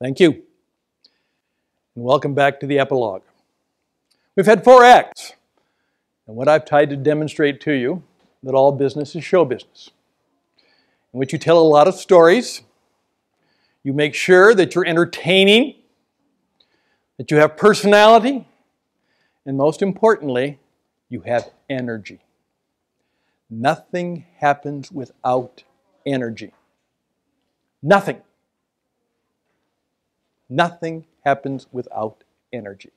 Thank you. And welcome back to the Epilogue. We've had 4 acts. And what I've tried to demonstrate to you, that all business is show business, in which you tell a lot of stories, you make sure that you're entertaining, that you have personality, and most importantly, you have energy. Nothing happens without energy. Nothing. Nothing happens without energy.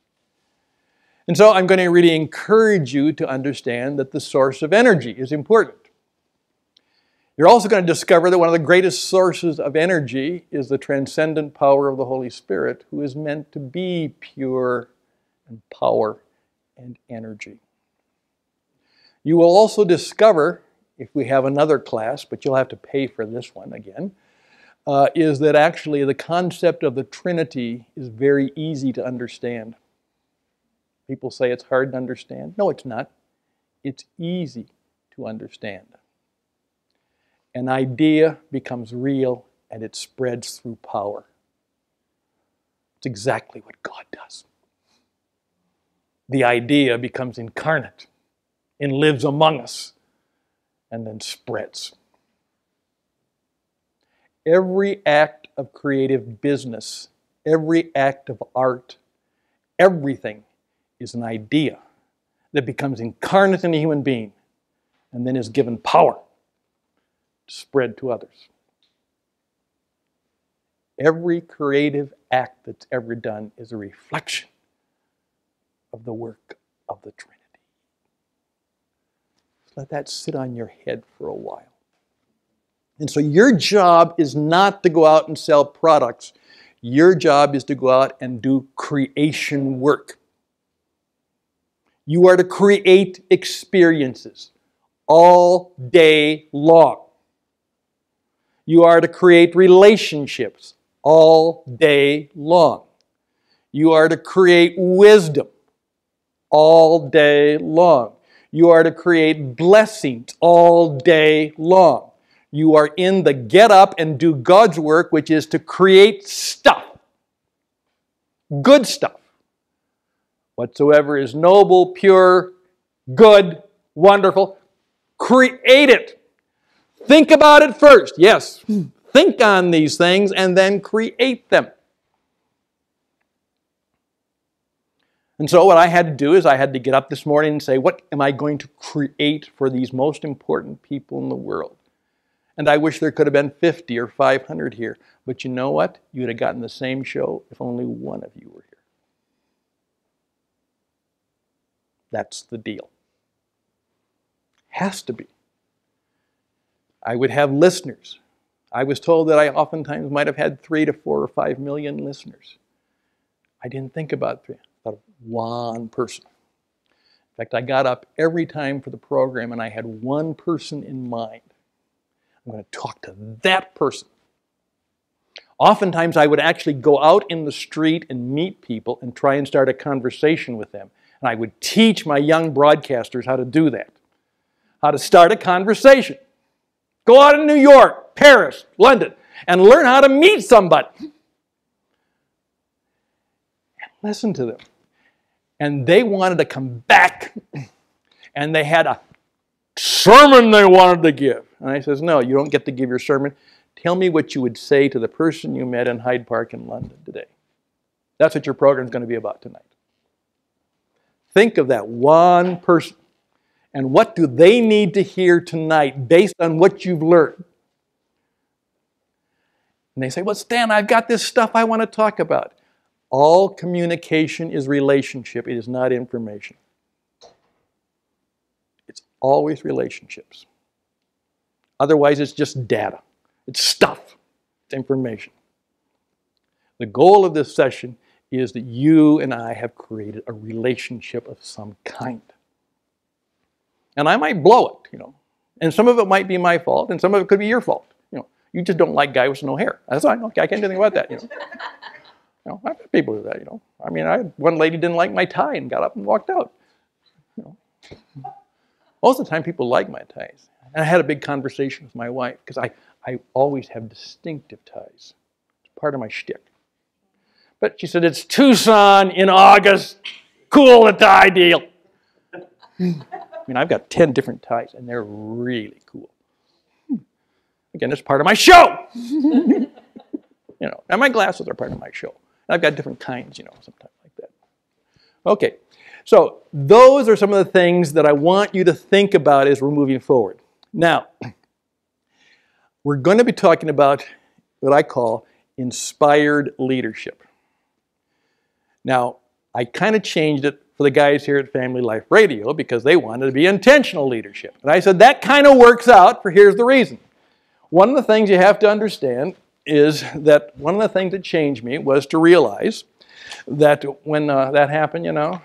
And so I'm going to really encourage you to understand that the source of energy is important. You're also going to discover that one of the greatest sources of energy is the transcendent power of the Holy Spirit, who is meant to be pure and power and energy. You will also discover, if we have another class, but you'll have to pay for this one again, is that actually the concept of the Trinity is very easy to understand. People say it's hard to understand. No, it's not. It's easy to understand. An idea becomes real and it spreads through power. It's exactly what God does. The idea becomes incarnate and lives among us and then spreads. Every act of creative business, every act of art, everything is an idea that becomes incarnate in a human being and then is given power to spread to others. Every creative act that's ever done is a reflection of the work of the Trinity. Let that sit on your head for a while. And so your job is not to go out and sell products. Your job is to go out and do creation work. You are to create experiences all day long. You are to create relationships all day long. You are to create wisdom all day long. You are to create blessings all day long. You are in the get up and do God's work, which is to create stuff. Good stuff. Whatsoever is noble, pure, good, wonderful, create it. Think about it first. Yes, think on these things and then create them. And so what I had to do is I had to get up this morning and say, what am I going to create for these most important people in the world? And I wish there could have been 50 or 500 here. But you know what? You would have gotten the same show if only one of you were here. That's the deal. Has to be. I would have listeners. I was told that I oftentimes might have had 3 to 4 or 5 million listeners. I didn't think about 3. I thought of one person. In fact, I got up every time for the program and I had one person in mind. I'm going to talk to that person. Oftentimes I would actually go out in the street and meet people and try and start a conversation with them. And I would teach my young broadcasters how to do that. How to start a conversation. Go out in New York, Paris, London, and learn how to meet somebody. And listen to them. And they wanted to come back, and they had a sermon they wanted to give. And I says, no, you don't get to give your sermon. Tell me what you would say to the person you met in Hyde Park in London today. That's what your program is going to be about tonight. Think of that one person. And what do they need to hear tonight based on what you've learned? And they say, well, Stan, I've got this stuff I want to talk about. All communication is relationship. It is not information. It's always relationships. Otherwise, it's just data. It's stuff. It's information. The goal of this session is that you and I have created a relationship of some kind. And I might blow it, you know. And some of it might be my fault, and some of it could be your fault. You know, you just don't like guys with no hair. That's fine. Okay, I can't do anything about that, you know. You know, I've had people do that, you know. I mean, one lady didn't like my tie and got up and walked out. You know. Most of the time, people like my ties. And I had a big conversation with my wife because I always have distinctive ties. It's part of my shtick. But she said, it's Tucson in August. Cool, it's ideal. I mean, I've got 10 different ties, and they're really cool. Again, it's part of my show. You know, and my glasses are part of my show. And I've got different kinds, you know, sometimes like that. Okay, so those are some of the things that I want you to think about as we're moving forward. Now, we're going to be talking about what I call inspired leadership. Now, I kind of changed it for the guys here at Family Life Radio because they wanted to be intentional leadership. And I said that kind of works out for here's the reason. One of the things you have to understand is that one of the things that changed me was to realize that when that happened, you know,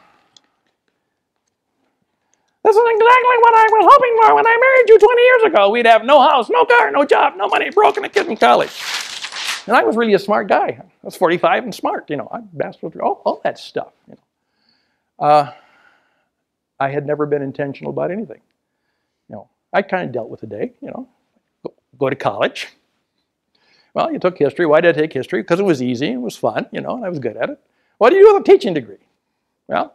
this is exactly what I was hoping for when I married you 20 years ago. We'd have no house, no car, no job, no money, broken, a kid in college. And I was really a smart guy. I was 45 and smart, you know. I bachelor's, all that stuff, you know. I had never been intentional about anything. You know, I kind of dealt with the day, you know. Go to college. Well, you took history. Why did I take history? Because it was easy, it was fun, you know, and I was good at it. What do you do with a teaching degree? Well,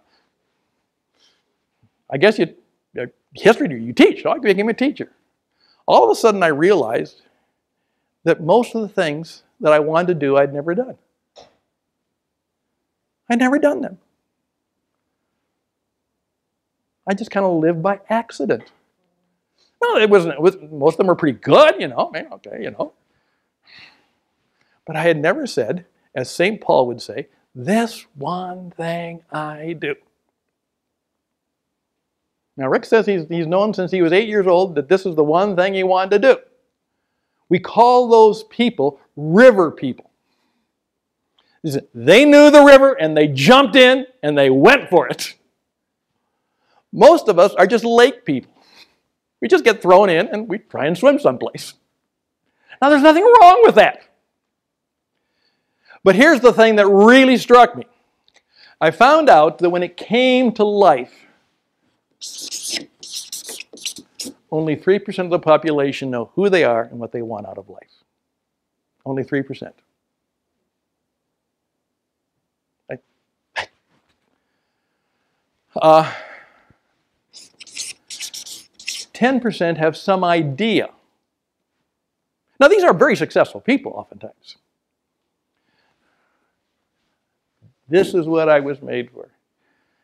I guess history degree, you teach, so I became a teacher. All of a sudden I realized that most of the things that I wanted to do, I'd never done. I'd never done them. I just kind of lived by accident. No, most of them were pretty good, you know, okay, you know. But I had never said, as St. Paul would say, this one thing I do. Now, Rick says he's known since he was 8 years old that this is the one thing he wanted to do. We call those people river people. They knew the river and they jumped in and they went for it. Most of us are just lake people. We just get thrown in and we try and swim someplace. Now, there's nothing wrong with that. But here's the thing that really struck me. I found out that when it came to life, only 3% of the population know who they are and what they want out of life. Only 3%. 10% have some idea. Now, these are very successful people oftentimes. This is what I was made for.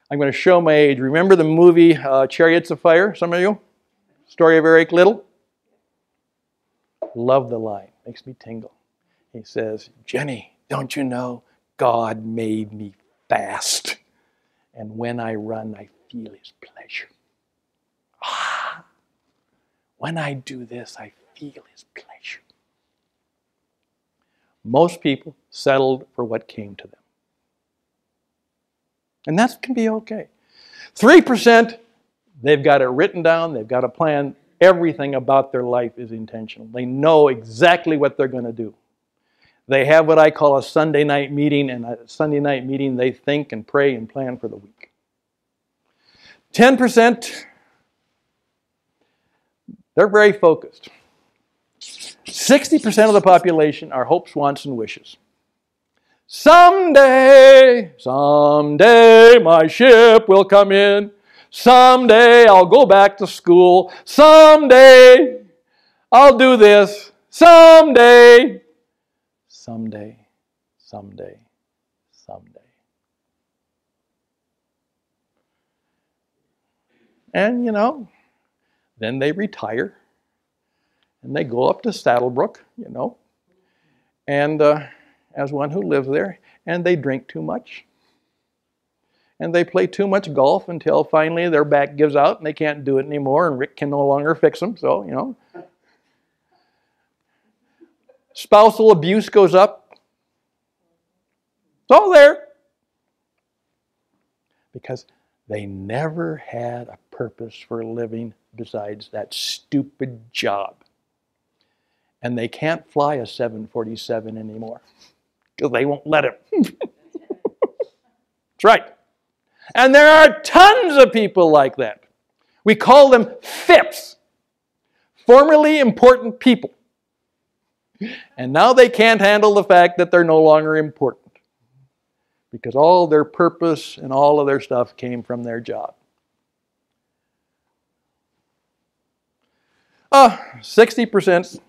I'm going to show my age. Remember the movie Chariots of Fire, some of you? Story of Eric Liddell? Love the line. Makes me tingle. He says, Jenny, don't you know God made me fast? And when I run, I feel His pleasure. When I do this, I feel His pleasure. Most people settled for what came to them. And that can be okay. 3%, they've got it written down, they've got a plan. Everything about their life is intentional. They know exactly what they're going to do. They have what I call a Sunday night meeting, and at a Sunday night meeting they think and pray and plan for the week. 10%, they're very focused. 60% of the population are hopes, wants, and wishes. Someday my ship will come in. Someday I'll go back to school. Someday I'll do this. Someday. And, you know, then they retire. And they go up to Saddlebrook, you know. And as one who lives there, and they drink too much. And they play too much golf until finally their back gives out and they can't do it anymore, and Rick can no longer fix them, so, you know. Spousal abuse goes up. It's all there. Because they never had a purpose for living besides that stupid job. And they can't fly a 747 anymore. Because they won't let him. That's right. And there are tons of people like that. We call them FIPs. Formerly important people. And now they can't handle the fact that they're no longer important. because all their purpose and all of their stuff came from their job. 60%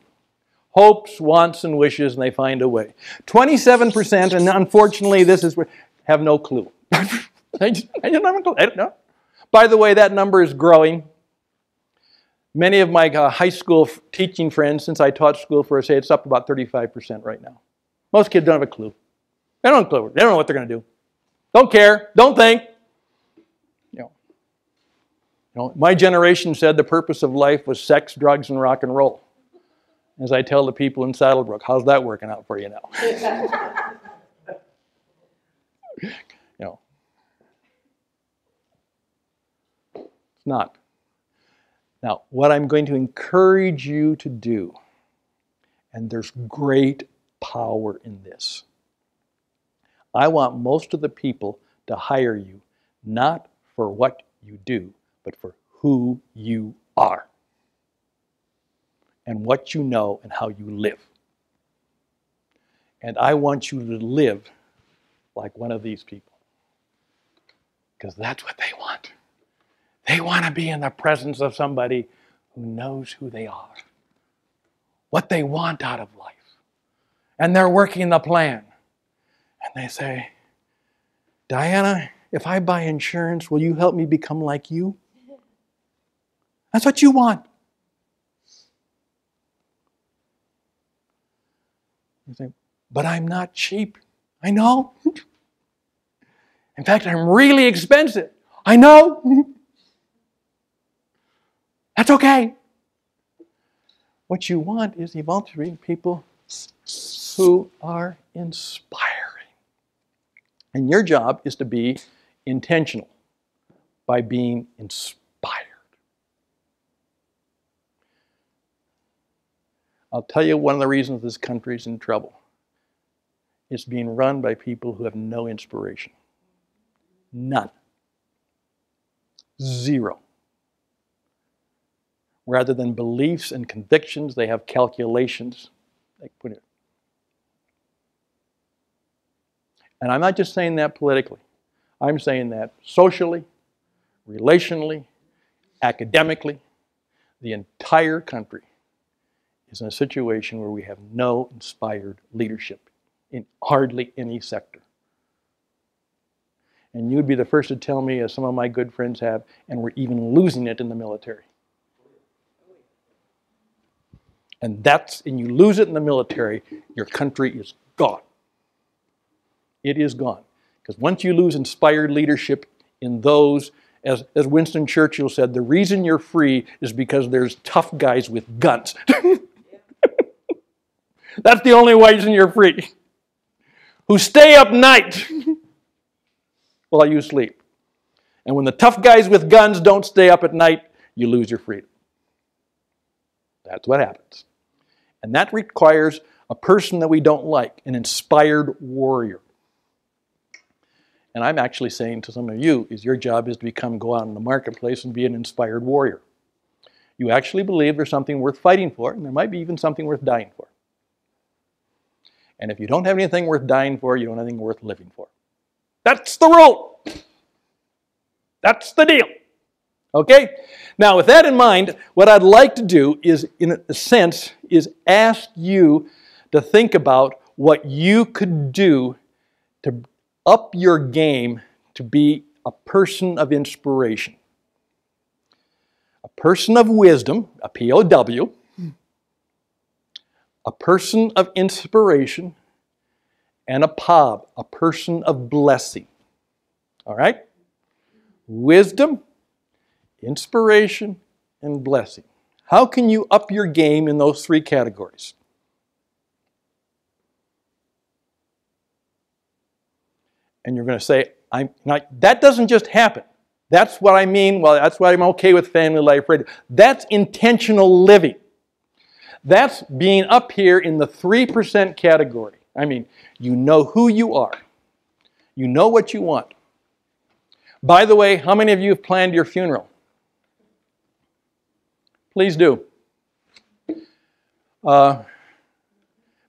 hopes, wants, and wishes, and they find a way. 27%, and unfortunately this is where, have no clue. I don't have a clue. I don't know. By the way, that number is growing. Many of my high school teaching friends, since I taught school for, say it's up about 35% right now. Most kids don't have a clue. They don't have a clue. They don't know what they're going to do. Don't care. Don't think. You know, my generation said the purpose of life was sex, drugs, and rock and roll. As I tell the people in Saddlebrook, how's that working out for you now? You know, it's not. Now, what I'm going to encourage you to do, and there's great power in this. I want most of the people to hire you not for what you do, but for who you are and what you know and how you live. And I want you to live like one of these people, because that's what they want. They want to be in the presence of somebody who knows who they are, what they want out of life. And they're working the plan. And they say, Diana, if I buy insurance, will you help me become like you? That's what you want. You say, but I'm not cheap. I know. In fact, I'm really expensive. I know. That's okay. What you want is eventually people who are inspiring. And your job is to be intentional by being inspired. I'll tell you one of the reasons this country is in trouble. It's being run by people who have no inspiration. None. Zero. Rather than beliefs and convictions, they have calculations. They put it. And I'm not just saying that politically. I'm saying that socially, relationally, academically. The entire country is in a situation where we have no inspired leadership in hardly any sector. And you'd be the first to tell me, as some of my good friends have, and we're even losing it in the military. And you lose it in the military, your country is gone. It is gone. Because once you lose inspired leadership in those, as Winston Churchill said, the reason you're free is because there's tough guys with guns. That's the only reason you're free. Who stay up night while you sleep. And when the tough guys with guns don't stay up at night, you lose your freedom. That's what happens. And that requires a person that we don't like, an inspired warrior. And I'm actually saying to some of you, your job is to go out in the marketplace and be an inspired warrior. You actually believe there's something worth fighting for, and there might be even something worth dying for. And if you don't have anything worth dying for, you don't have anything worth living for. That's the rule. That's the deal. Okay? Now, with that in mind, what I'd like to do is, in a sense, is ask you to think about what you could do to up your game to be a person of inspiration. A person of wisdom, a POW. A person of inspiration. And a POB, a person of blessing. All right? Wisdom, inspiration, and blessing. How can you up your game in those three categories? And you're going to say, that doesn't just happen. That's what I mean. Well, that's why I'm okay with Family Life Radio. That's intentional living. That's being up here in the 3% category. I mean, you know who you are. You know what you want. By the way, how many of you have planned your funeral? Please do.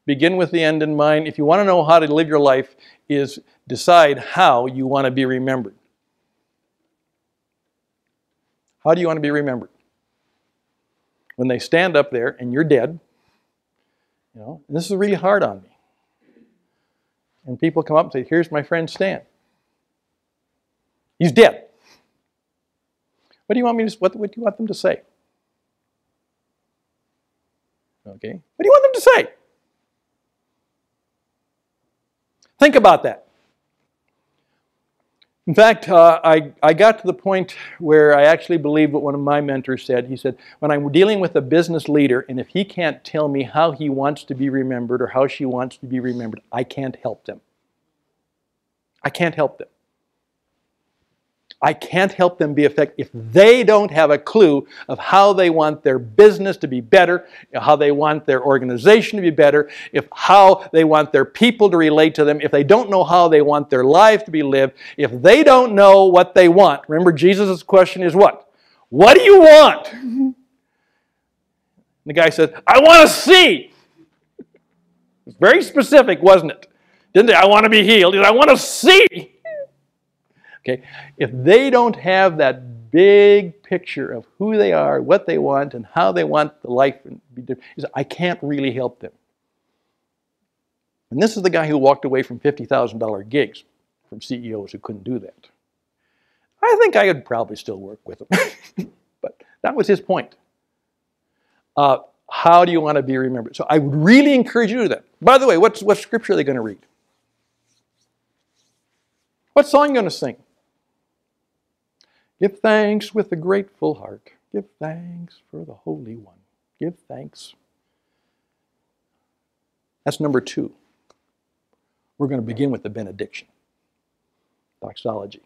Begin with the end in mind. If you want to know how to live your life, is decide how you want to be remembered. How do you want to be remembered? When they stand up there and you're dead, and this is really hard on me. And people come up and say, here's my friend Stan. He's dead. What do you want them to say? Okay. What do you want them to say? Think about that. In fact, I got to the point where I actually believed what one of my mentors said. He said, when I'm dealing with a business leader, and if he can't tell me how he wants to be remembered or how she wants to be remembered, I can't help them. I can't help them. I can't help them be effective if they don't have a clue of how they want their business to be better, how they want their organization to be better, how they want their people to relate to them, if they don't know how they want their life to be lived, if they don't know what they want. Remember, Jesus' question is what? What do you want? And the guy said, I want to see. It's very specific, wasn't it? Didn't they? I want to be healed. He said, I want to see. Okay, if they don't have that big picture of who they are, what they want, and how they want the life to be different, I can't really help them. And this is the guy who walked away from $50,000 gigs from CEOs who couldn't do that. I think I could probably still work with him. But that was his point. How do you want to be remembered? So I would really encourage you to do that. By the way, what scripture are they going to read? What song are you going to sing? Give thanks with a grateful heart. Give thanks for the Holy One. Give thanks. That's number 2. We're going to begin with the benediction. Doxology.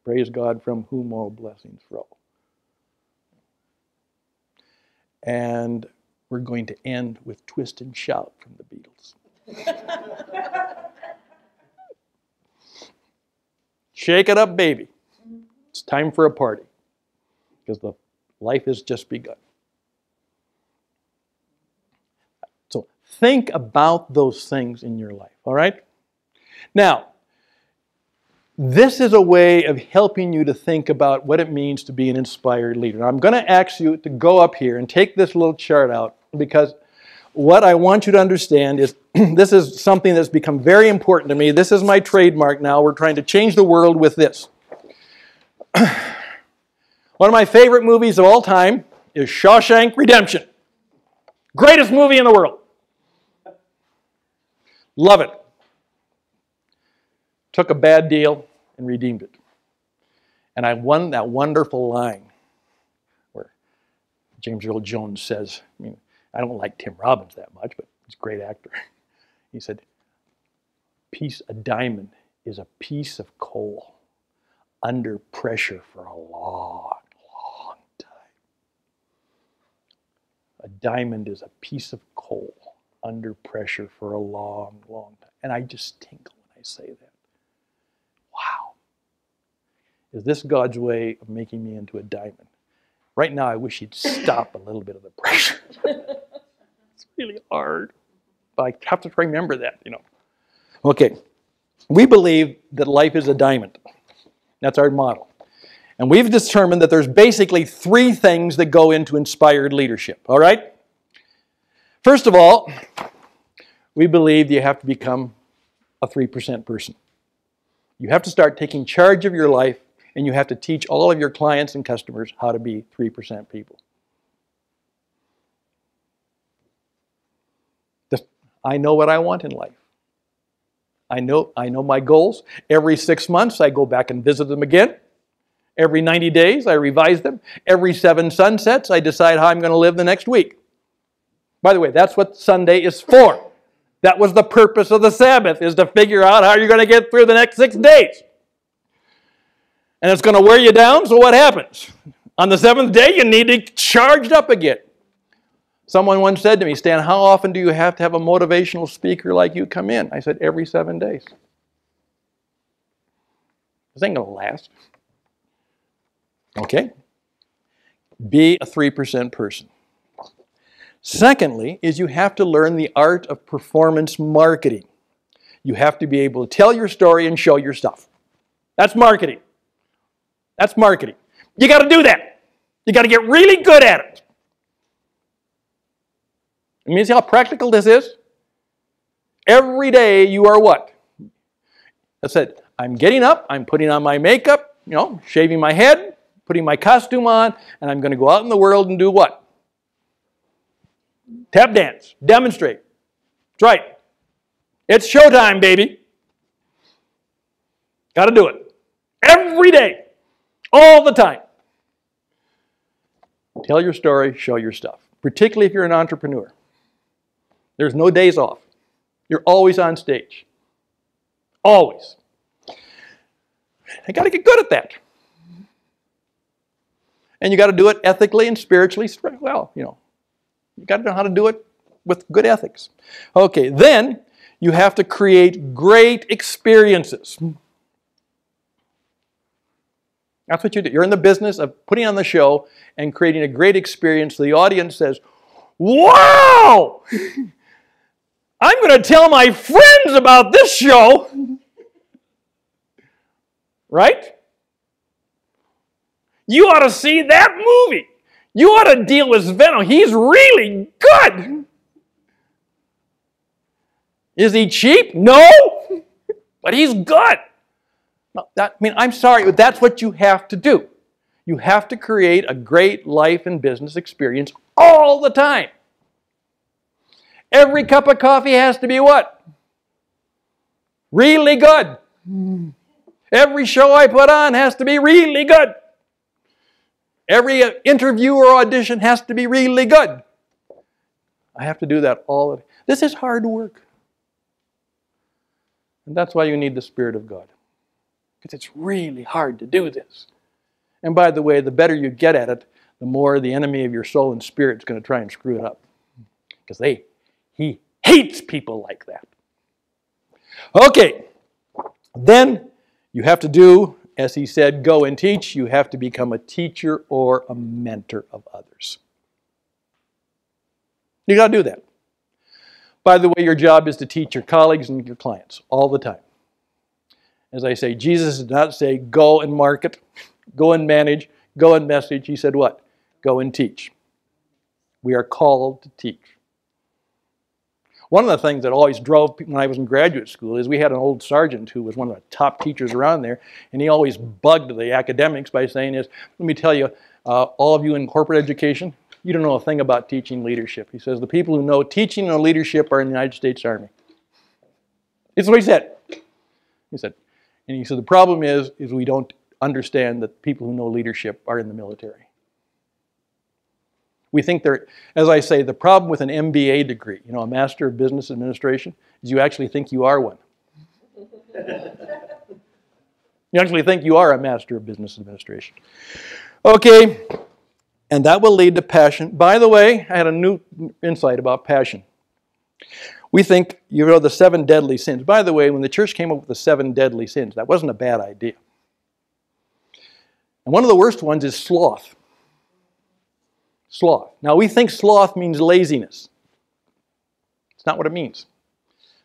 Praise God from whom all blessings flow. And we're going to end with Twist and Shout from the Beatles. Shake it up, baby. It's time for a party, because the life has just begun. So think about those things in your life, all right? Now, this is a way of helping you to think about what it means to be an inspired leader. Now, I'm going to ask you to go up here and take this little chart out, because what I want you to understand is this is something that's become very important to me. This is my trademark now. We're trying to change the world with this. One of my favorite movies of all time is Shawshank Redemption. Greatest movie in the world. Love it. Took a bad deal and redeemed it. And I won that wonderful line where James Earl Jones says, I don't like Tim Robbins that much, but he's a great actor. He said, a diamond is a piece of coal under pressure for a long, long time. A diamond is a piece of coal under pressure for a long, long time. And I just tinkle when I say that. Wow. Is this God's way of making me into a diamond? Right now, I wish he'd stop a little bit of the pressure. It's really hard. But I have to remember that, Okay. We believe that life is a diamond. That's our model. And we've determined that there's basically 3 things that go into inspired leadership. All right? First of all, we believe you have to become a 3% person. You have to start taking charge of your life, and you have to teach all of your clients and customers how to be 3% people. I know what I want in life. I know my goals. Every 6 months, I go back and visit them again. Every 90 days, I revise them. Every 7 sunsets, I decide how I'm going to live the next week. By the way, that's what Sunday is for. That was the purpose of the Sabbath, is to figure out how you're going to get through the next 6 days. And it's going to wear you down, so what happens? On the 7th day, you need to be charged up again. Someone once said to me, Stan, how often do you have to have a motivational speaker like you come in? I said, every 7 days. This ain't going to last. Okay? Be a 3% person. Secondly, is you have to learn the art of performance marketing. You have to be able to tell your story and show your stuff. That's marketing. That's marketing. You got to do that. You got to get really good at it. You see how practical this is? Every day you are what? I said, I'm getting up, I'm putting on my makeup, shaving my head, putting my costume on, and I'm going to go out in the world and do what? Tap dance, demonstrate. That's right. It's showtime, baby. Got to do it. Every day. All the time. Tell your story, show your stuff. Particularly if you're an entrepreneur. There's no days off. You're always on stage. Always. I got to get good at that. And you got to do it ethically and spiritually well, You got to know how to do it with good ethics. Okay, then you have to create great experiences. That's what you do. You're in the business of putting on the show and creating a great experience so the audience says, wow! I'm going to tell my friends about this show. Right? You ought to see that movie. You ought to deal with Venom. He's really good. Is he cheap? No. But he's good. No, I'm sorry, but that's what you have to do. You have to create a great life and business experience all the time. Every cup of coffee has to be what? Really good. Every show I put on has to be really good. Every interview or audition has to be really good. I have to do that all the time. This is hard work. And that's why you need the Spirit of God. Because it's really hard to do this. And by the way, the better you get at it, the more the enemy of your soul and spirit is going to try and screw it up. Because he hates people like that. Okay. Then you have to do, as he said, go and teach. You have to become a teacher or a mentor of others. You got to do that. By the way, your job is to teach your colleagues and your clients all the time. As I say, Jesus did not say, go and market, go and manage, go and message. He said what? Go and teach. We are called to teach. One of the things that always drove me when I was in graduate school is we had an old sergeant who was one of the top teachers around there, and he always bugged the academics by saying let me tell you, all of you in corporate education, you don't know a thing about teaching leadership. He says the people who know teaching and leadership are in the United States Army. That's what he said. He said the problem is we don't understand that people who know leadership are in the military. We think as I say, the problem with an MBA degree, a Master of Business Administration, is you actually think you are one. You actually think you are a Master of Business Administration. Okay, and that will lead to passion. By the way, I had a new insight about passion. We think, the 7 deadly sins. By the way, when the church came up with the 7 deadly sins, that wasn't a bad idea. And one of the worst ones is sloth. Sloth. Now, we think sloth means laziness. It's not what it means.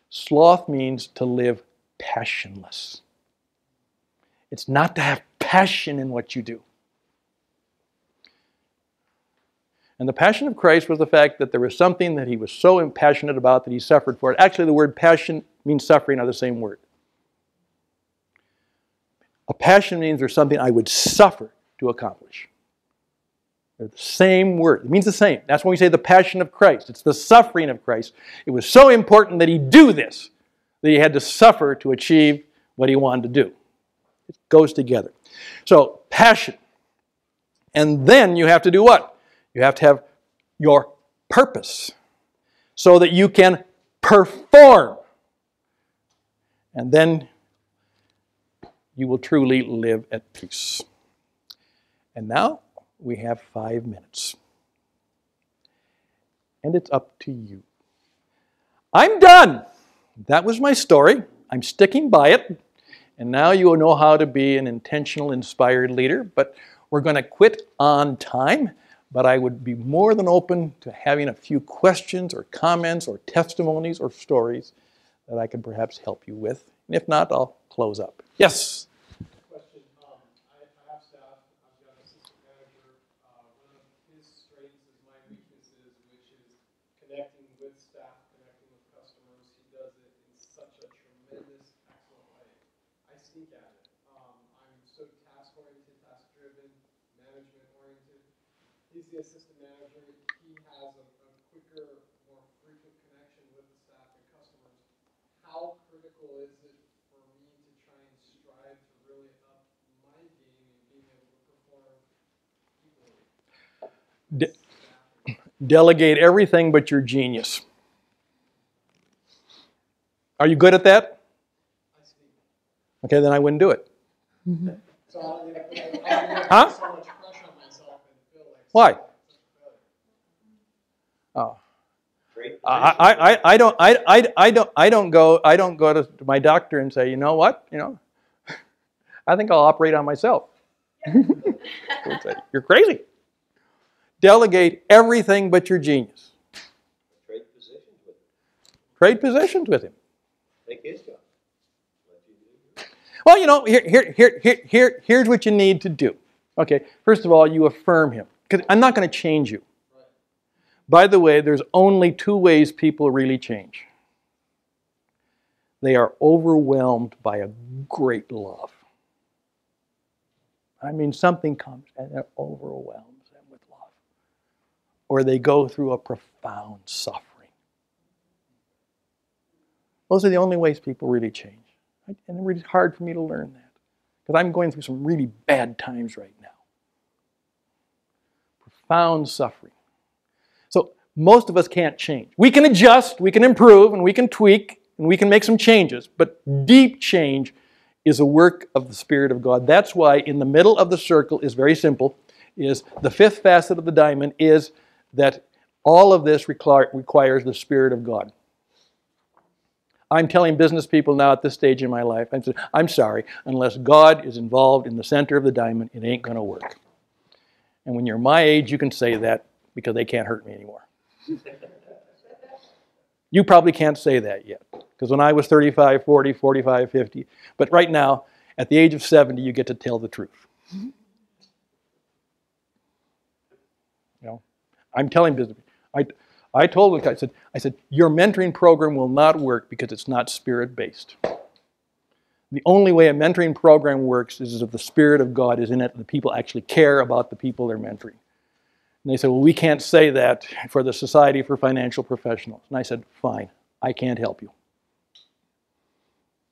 Sloth means to live passionless. It's not to have passion in what you do. And the passion of Christ was the fact that there was something that he was so passionate about that he suffered for it. Actually, the word passion means suffering are the same word. A passion means there's something I would suffer to accomplish. They're the same word. It means the same. That's when we say the passion of Christ. It's the suffering of Christ. It was so important that he do this, that he had to suffer to achieve what he wanted to do. It goes together. So, passion. And then you have to do what? You have to have your purpose so that you can perform. And then you will truly live at peace. And now we have 5 minutes. And it's up to you. I'm done. That was my story. I'm sticking by it. And now you will know how to be an intentional, inspired leader. But we're going to quit on time. but I would be more than open to having a few questions or comments or testimonies or stories that I can perhaps help you with. And if not, I'll close up. Yes? Question. I have staff. I've got an assistant manager. One of his strengths is my weaknesses, which is connecting with staff, connecting with customers. He does it in such a tremendous, excellent way. I sneak at it. I'm so task-oriented, task-driven, management-oriented. He's the assistant manager. He has a quicker, more frequent connection with the staff and customers. How critical is it for me to try and strive to really up my game and being able to perform equally? Delegate everything but your genius. Are you good at that? I see. Okay, then I wouldn't do it. So I'm going to put Huh? so much pressure on myself and feel like Why? such a failure. Oh. Great. I don't go to my doctor and say, you know what, I think I'll operate on myself. Say, you're crazy. Delegate everything but your genius. Trade positions with him. Trade positions with him. Take his job. Let you do yours. Well, here's what you need to do. Okay, first of all, you affirm him. Because I'm not going to change you. By the way, there's only two ways people really change. They are overwhelmed by a great love. I mean, something comes and it overwhelms them with love. Or they go through a profound suffering. Those are the only ways people really change. And it's really hard for me to learn that. Because I'm going through some really bad times right now. Profound suffering. So most of us can't change. We can adjust, we can improve, and we can tweak, and we can make some changes. But deep change is a work of the Spirit of God. That's why in the middle of the circle is very simple, is the fifth facet of the diamond is that all of this requires the Spirit of God. I'm telling business people now at this stage in my life, I'm sorry, unless God is involved in the center of the diamond, it ain't going to work. And when you're my age, you can say that because they can't hurt me anymore. You probably can't say that yet. Because when I was 35, 40, 45, 50, but right now, at the age of 70, you get to tell the truth. I'm telling business people. I told them, I said, your mentoring program will not work because it's not Spirit-based. The only way a mentoring program works is if the Spirit of God is in it and the people actually care about the people they're mentoring. And they said, well, we can't say that for the Society for Financial Professionals. And I said, fine, I can't help you.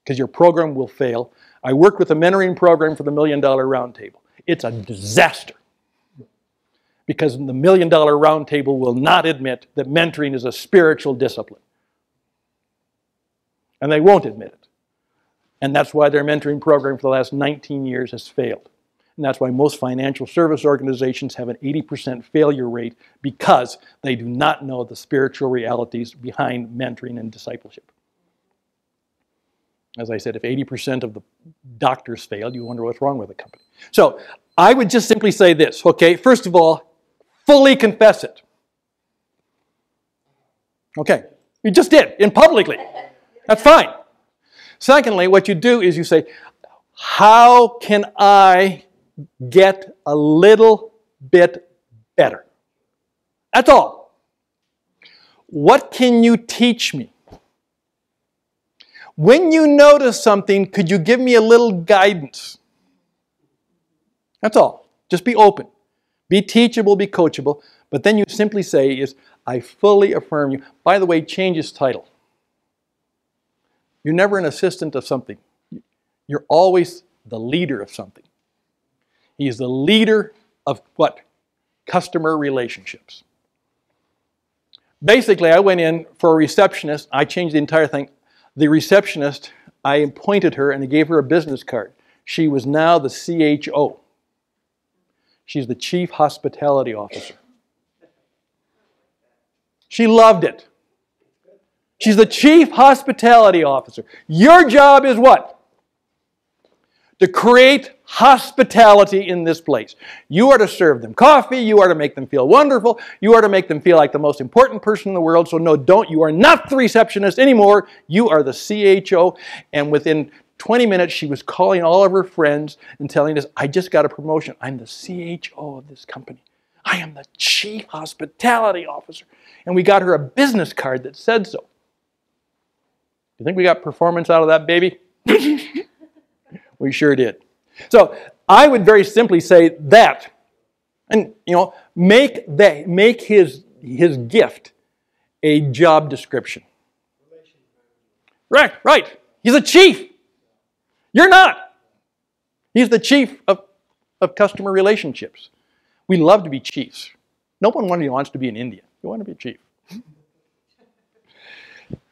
Because your program will fail. I worked with a mentoring program for the $1 Million Roundtable. It's a disaster. Because the $1 Million Roundtable will not admit that mentoring is a spiritual discipline. And they won't admit it. And that's why their mentoring program for the last 19 years has failed. And that's why most financial service organizations have an 80% failure rate because they do not know the spiritual realities behind mentoring and discipleship. As I said, if 80% of the doctors failed, you wonder what's wrong with the company. So I would just simply say this, okay? First of all, fully confess it. Okay, you just did, in publicly. That's fine. Secondly, what you do is you say, how can I get a little bit better? That's all. What can you teach me? When you notice something, could you give me a little guidance? That's all. Just be open. Be teachable, be coachable. But then you simply say is, I fully affirm you. By the way, change his title. You're never an assistant of something. You're always the leader of something. He is the leader of what? Customer relationships. Basically, I went in for a receptionist. I changed the entire thing. The receptionist, I appointed her and I gave her a business card. She was now the CHO. She's the Chief Hospitality Officer. She loved it. She's the Chief Hospitality Officer. Your job is what? to create hospitality in this place. You are to serve them coffee. You are to make them feel wonderful. You are to make them feel like the most important person in the world. So no, don't. You are not the receptionist anymore. You are the CHO. And within 20 minutes, she was calling all of her friends and telling us, I just got a promotion. I'm the CHO of this company. I am the Chief Hospitality Officer. And we got her a business card that said so. You think we got performance out of that baby? We sure did. So I would very simply say that, and make his gift a job description. Right. He's a chief. You're not. He's the chief of customer relationships. We love to be chiefs. No one wants to be in India. You want to be a chief. Is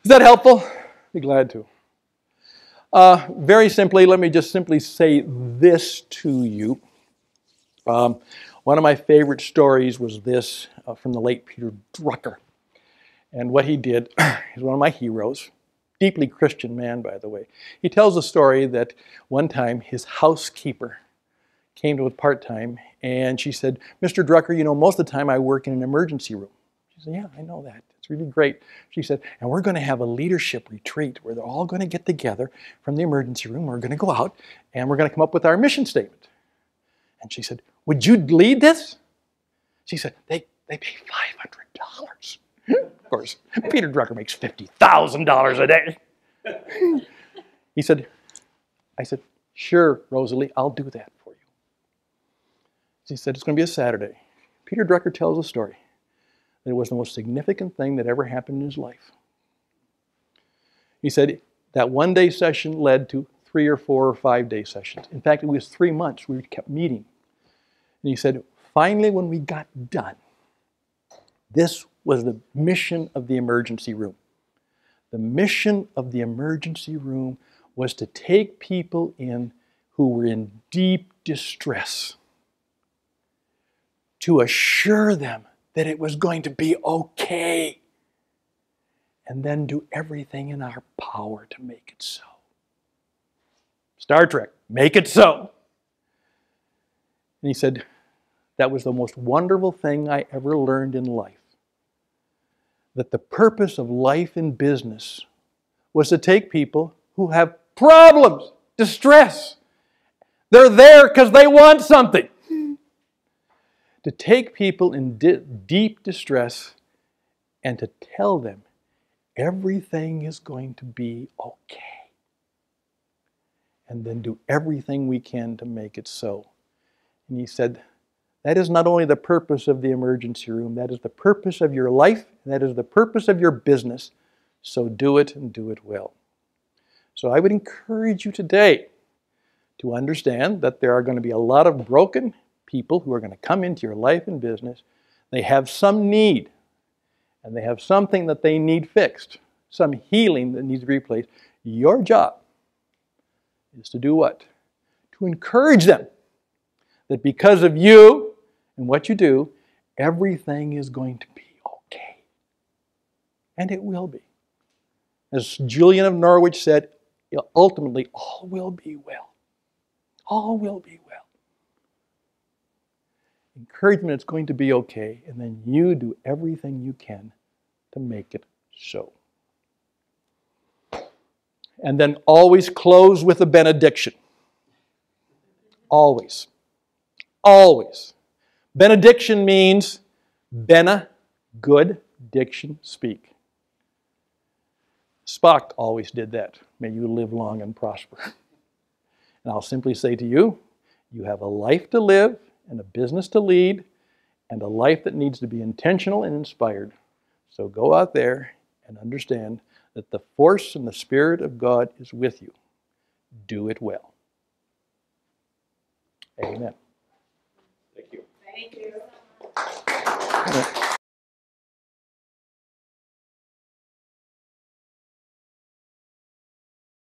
that helpful? Be glad to. Very simply, let me just simply say this to you. One of my favorite stories was this from the late Peter Drucker. And what he did, he's one of my heroes. Deeply Christian man, by the way. He tells a story that one time his housekeeper came to him part-time, and she said, Mr. Drucker, most of the time I work in an emergency room. She said, yeah, I know that. It's really great. She said, and we're going to have a leadership retreat where they're all going to get together from the emergency room. We're going to go out, and we're going to come up with our mission statement. And she said, would you lead this? She said, they pay $500. Of course, Peter Drucker makes $50,000 a day. I said, sure, Rosalie, I'll do that for you. She said, it's going to be a Saturday. Peter Drucker tells a story that it was the most significant thing that ever happened in his life. He said that one-day session led to 3 or 4 or 5-day sessions. In fact, it was 3 months we kept meeting. And he said, finally, when we got done, this was the mission of the emergency room. The mission of the emergency room was to take people in who were in deep distress, to assure them that it was going to be okay, and then do everything in our power to make it so. Star Trek, make it so. And he said, that was the most wonderful thing I ever learned in life. That the purpose of life in business was to take people who have problems, distress. They're there because they want something. To take people in deep distress and to tell them everything is going to be okay. And then do everything we can to make it so. And he said, that is not only the purpose of the emergency room, that is the purpose of your life, and that is the purpose of your business. So do it and do it well. So I would encourage you today to understand that there are going to be a lot of broken people who are going to come into your life and business. They have some need, and they have something that they need fixed, some healing that needs to be replaced. Your job is to do what? To encourage them that because of you and what you do, everything is going to be okay. And it will be. As Julian of Norwich said, ultimately, all will be well. All will be well. Encouragement, it's going to be okay, and then you do everything you can to make it so. And then always close with a benediction. Always. Always. Benediction means bena, good, diction, speak. Spock always did that. May you live long and prosper. And I'll simply say to you, you have a life to live and a business to lead and a life that needs to be intentional and inspired. So go out there and understand that the force and the Spirit of God is with you. Do it well. Amen. Thank you. Thank you.